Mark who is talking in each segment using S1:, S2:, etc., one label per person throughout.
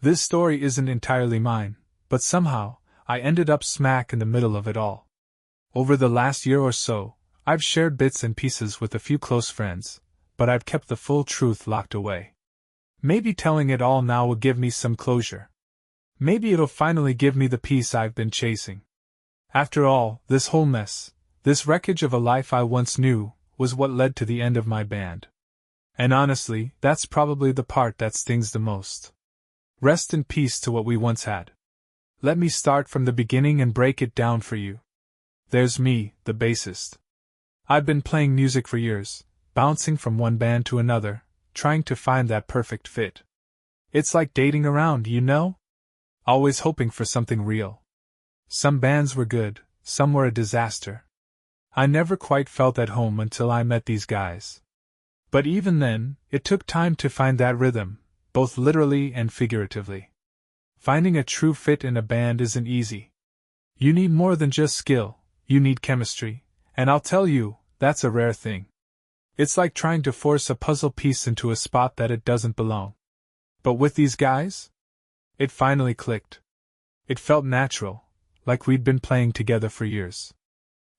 S1: This story isn't entirely mine, but somehow, I ended up smack in the middle of it all. Over the last year or so, I've shared bits and pieces with a few close friends, but I've kept the full truth locked away. Maybe telling it all now will give me some closure. Maybe it'll finally give me the peace I've been chasing. After all, this whole mess, this wreckage of a life I once knew, was what led to the end of my band. And honestly, that's probably the part that stings the most. Rest in peace to what we once had. Let me start from the beginning and break it down for you. There's me, the bassist. I've been playing music for years, bouncing from one band to another, trying to find that perfect fit. It's like dating around, you know? Always hoping for something real. Some bands were good, some were a disaster. I never quite felt at home until I met these guys. But even then, it took time to find that rhythm, both literally and figuratively. Finding a true fit in a band isn't easy. You need more than just skill, you need chemistry, and I'll tell you, that's a rare thing. It's like trying to force a puzzle piece into a spot that it doesn't belong. But with these guys? It finally clicked. It felt natural, like we'd been playing together for years.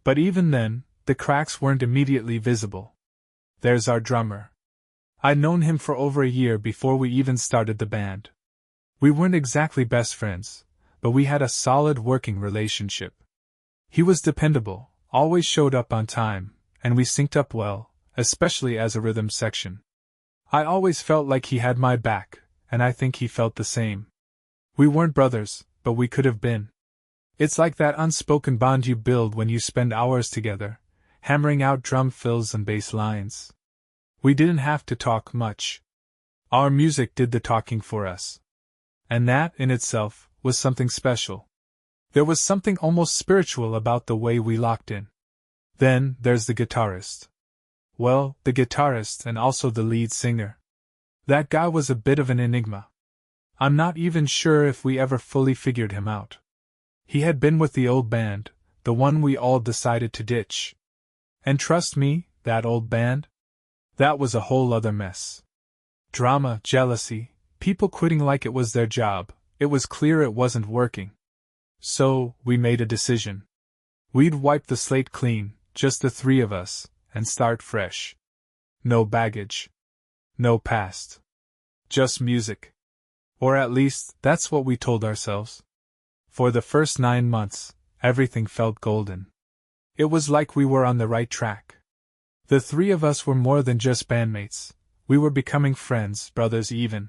S1: But even then, the cracks weren't immediately visible. There's our drummer. I'd known him for over a year before we even started the band. We weren't exactly best friends, but we had a solid working relationship. He was dependable, always showed up on time, and we synced up well, especially as a rhythm section. I always felt like he had my back, and I think he felt the same. We weren't brothers, but we could have been. It's like that unspoken bond you build when you spend hours together, hammering out drum fills and bass lines. We didn't have to talk much. Our music did the talking for us. And that, in itself, was something special. There was something almost spiritual about the way we locked in. Then, there's the guitarist. Well, the guitarist and also the lead singer. That guy was a bit of an enigma. I'm not even sure if we ever fully figured him out. He had been with the old band, the one we all decided to ditch. And trust me, that old band? That was a whole other mess. Drama, jealousy, people quitting like it was their job. It was clear it wasn't working. So, we made a decision. We'd wipe the slate clean, just the three of us, and start fresh. No baggage. No past. Just music. Or at least, that's what we told ourselves. For the first 9 months, everything felt golden. It was like we were on the right track. The three of us were more than just bandmates. We were becoming friends, brothers even.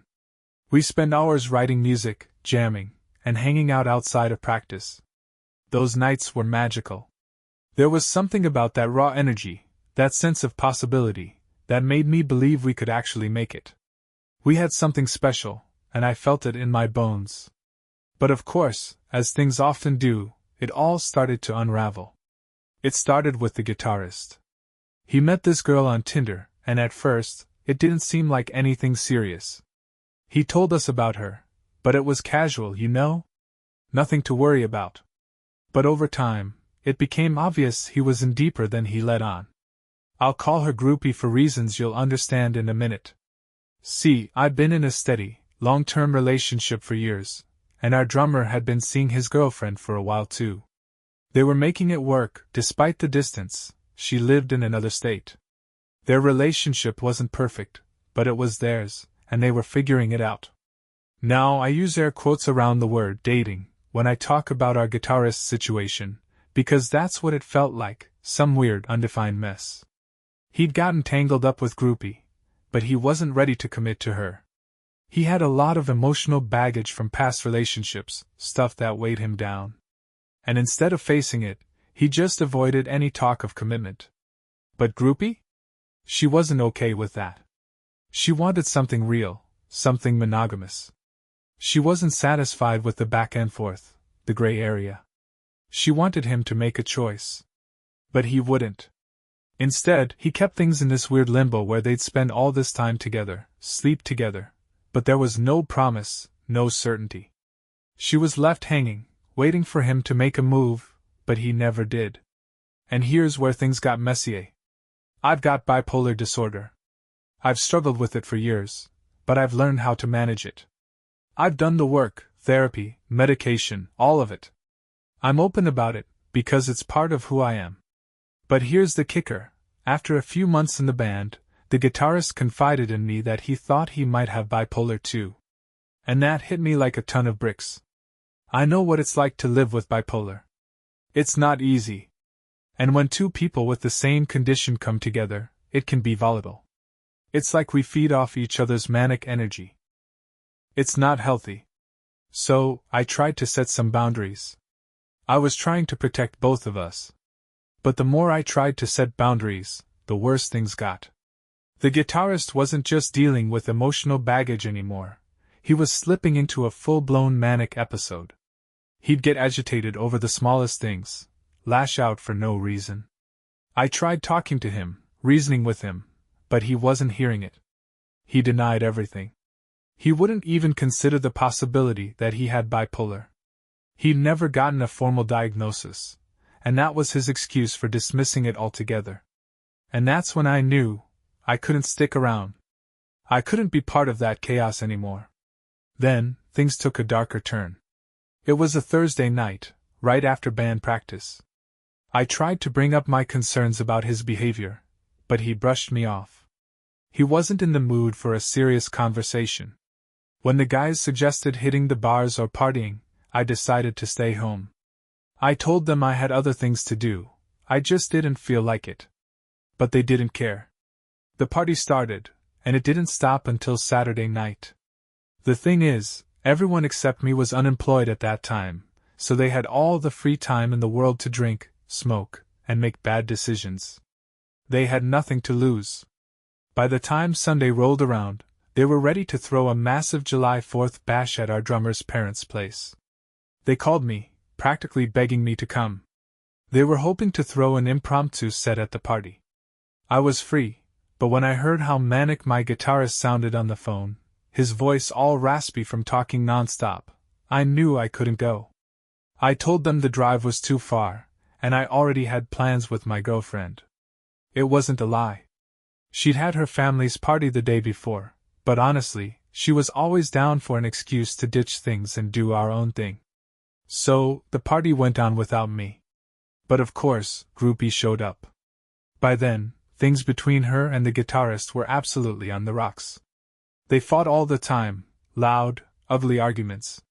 S1: We spent hours writing music, jamming, and hanging out outside of practice. Those nights were magical. There was something about that raw energy, that sense of possibility, that made me believe we could actually make it. We had something special, and I felt it in my bones. But of course, as things often do, it all started to unravel. It started with the guitarist. He met this girl on Tinder, and at first, it didn't seem like anything serious. He told us about her, but it was casual, you know? Nothing to worry about. But over time, it became obvious he was in deeper than he let on. I'll call her groupie for reasons you'll understand in a minute. See, I'd been in a steady, long-term relationship for years, and our drummer had been seeing his girlfriend for a while too. They were making it work, despite the distance. She lived in another state. Their relationship wasn't perfect, but it was theirs, and they were figuring it out. Now I use air quotes around the word dating when I talk about our guitarist's situation, because that's what it felt like, some weird, undefined mess. He'd gotten tangled up with groupie, but he wasn't ready to commit to her. He had a lot of emotional baggage from past relationships, stuff that weighed him down. And instead of facing it, he just avoided any talk of commitment. But groupie? She wasn't okay with that. She wanted something real, something monogamous. She wasn't satisfied with the back and forth, the gray area. She wanted him to make a choice. But he wouldn't. Instead, he kept things in this weird limbo where they'd spend all this time together, sleep together, but there was no promise, no certainty. She was left hanging, waiting for him to make a move, but he never did. And here's where things got messy. I've got bipolar disorder. I've struggled with it for years, but I've learned how to manage it. I've done the work, therapy, medication, all of it. I'm open about it, because it's part of who I am. But here's the kicker. After a few months in the band, the guitarist confided in me that he thought he might have bipolar too. And that hit me like a ton of bricks. I know what it's like to live with bipolar. It's not easy. And when two people with the same condition come together, it can be volatile. It's like we feed off each other's manic energy. It's not healthy. So, I tried to set some boundaries. I was trying to protect both of us. But the more I tried to set boundaries, the worse things got. The guitarist wasn't just dealing with emotional baggage anymore. He was slipping into a full-blown manic episode. He'd get agitated over the smallest things, lash out for no reason. I tried talking to him, reasoning with him, but he wasn't hearing it. He denied everything. He wouldn't even consider the possibility that he had bipolar. He'd never gotten a formal diagnosis, and that was his excuse for dismissing it altogether. And that's when I knew I couldn't stick around. I couldn't be part of that chaos anymore. Then, things took a darker turn. It was a Thursday night, right after band practice. I tried to bring up my concerns about his behavior, but he brushed me off. He wasn't in the mood for a serious conversation. When the guys suggested hitting the bars or partying, I decided to stay home. I told them I had other things to do, I just didn't feel like it. But they didn't care. The party started, and it didn't stop until Saturday night. The thing is, everyone except me was unemployed at that time, so they had all the free time in the world to drink, smoke, and make bad decisions. They had nothing to lose. By the time Sunday rolled around, they were ready to throw a massive July 4th bash at our drummer's parents' place. They called me, practically begging me to come. They were hoping to throw an impromptu set at the party. I was free, but when I heard how manic my guitarist sounded on the phone, his voice all raspy from talking nonstop, I knew I couldn't go. I told them the drive was too far, and I already had plans with my girlfriend. It wasn't a lie. She'd had her family's party the day before, but honestly, she was always down for an excuse to ditch things and do our own thing. So, the party went on without me. But of course, Groupie showed up. By then, things between her and the guitarist were absolutely on the rocks. They fought all the time, loud, ugly arguments.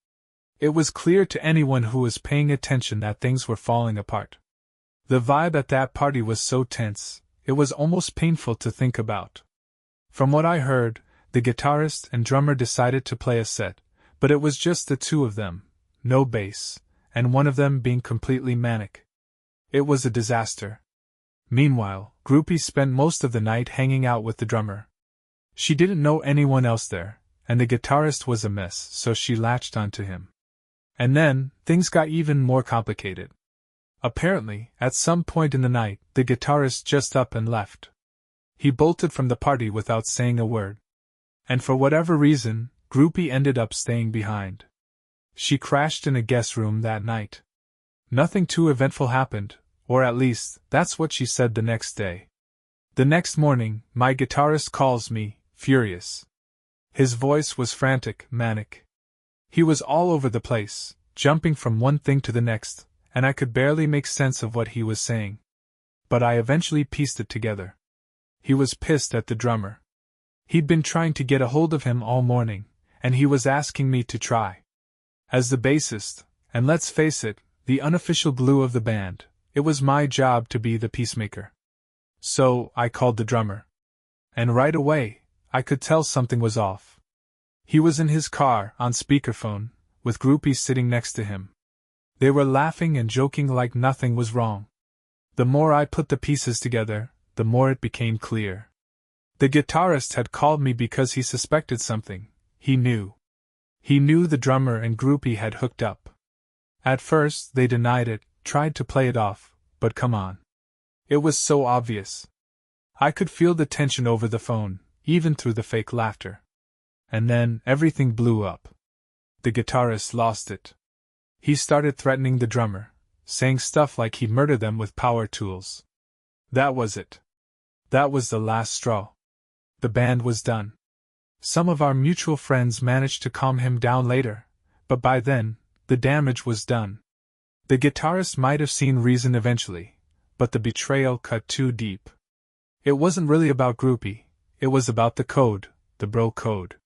S1: It was clear to anyone who was paying attention that things were falling apart. The vibe at that party was so tense, it was almost painful to think about. From what I heard, the guitarist and drummer decided to play a set, but it was just the two of them, no bass, and one of them being completely manic. It was a disaster. Meanwhile, Groupie spent most of the night hanging out with the drummer. She didn't know anyone else there, and the guitarist was a mess, so she latched onto him. And then, things got even more complicated. Apparently, at some point in the night, the guitarist just up and left. He bolted from the party without saying a word. And for whatever reason, Groupie ended up staying behind. She crashed in a guest room that night. Nothing too eventful happened, or at least, that's what she said the next day. The next morning, my guitarist calls me, furious. His voice was frantic, manic. He was all over the place, jumping from one thing to the next, and I could barely make sense of what he was saying. But I eventually pieced it together. He was pissed at the drummer. He'd been trying to get a hold of him all morning, and he was asking me to try. As the bassist, and let's face it, the unofficial glue of the band, it was my job to be the peacemaker. So, I called the drummer. And right away, I could tell something was off. He was in his car, on speakerphone, with Groupie sitting next to him. They were laughing and joking like nothing was wrong. The more I put the pieces together, the more it became clear. The guitarist had called me because he suspected something. He knew. He knew the drummer and Groupie had hooked up. At first, they denied it, tried to play it off, but come on. It was so obvious. I could feel the tension over the phone, even through the fake laughter. And then, everything blew up. The guitarist lost it. He started threatening the drummer, saying stuff like he'd murder them with power tools. That was it. That was the last straw. The band was done. Some of our mutual friends managed to calm him down later, but by then, the damage was done. The guitarist might have seen reason eventually, but the betrayal cut too deep. It wasn't really about Groupie, it was about the code, the bro code.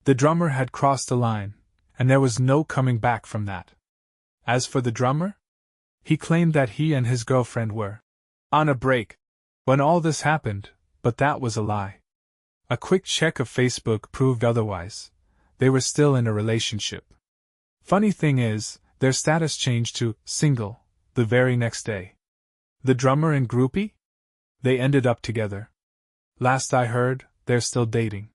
S1: The drummer had crossed a line, and there was no coming back from that. As for the drummer, he claimed that he and his girlfriend were on a break when all this happened, but that was a lie. A quick check of Facebook proved otherwise. They were still in a relationship. Funny thing is, their status changed to single the very next day. The drummer and Groupie? They ended up together. Last I heard, they're still dating.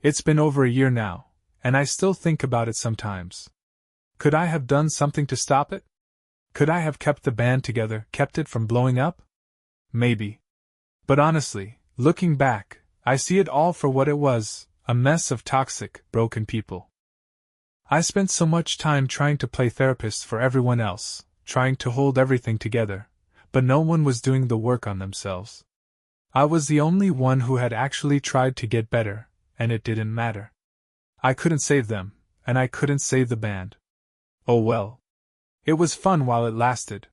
S1: It's been over a year now, and I still think about it sometimes. Could I have done something to stop it? Could I have kept the band together, kept it from blowing up? Maybe. But honestly, looking back, I see it all for what it was, a mess of toxic, broken people. I spent so much time trying to play therapist for everyone else, trying to hold everything together, but no one was doing the work on themselves. I was the only one who had actually tried to get better, and it didn't matter. I couldn't save them, and I couldn't save the band. Oh well. It was fun while it lasted,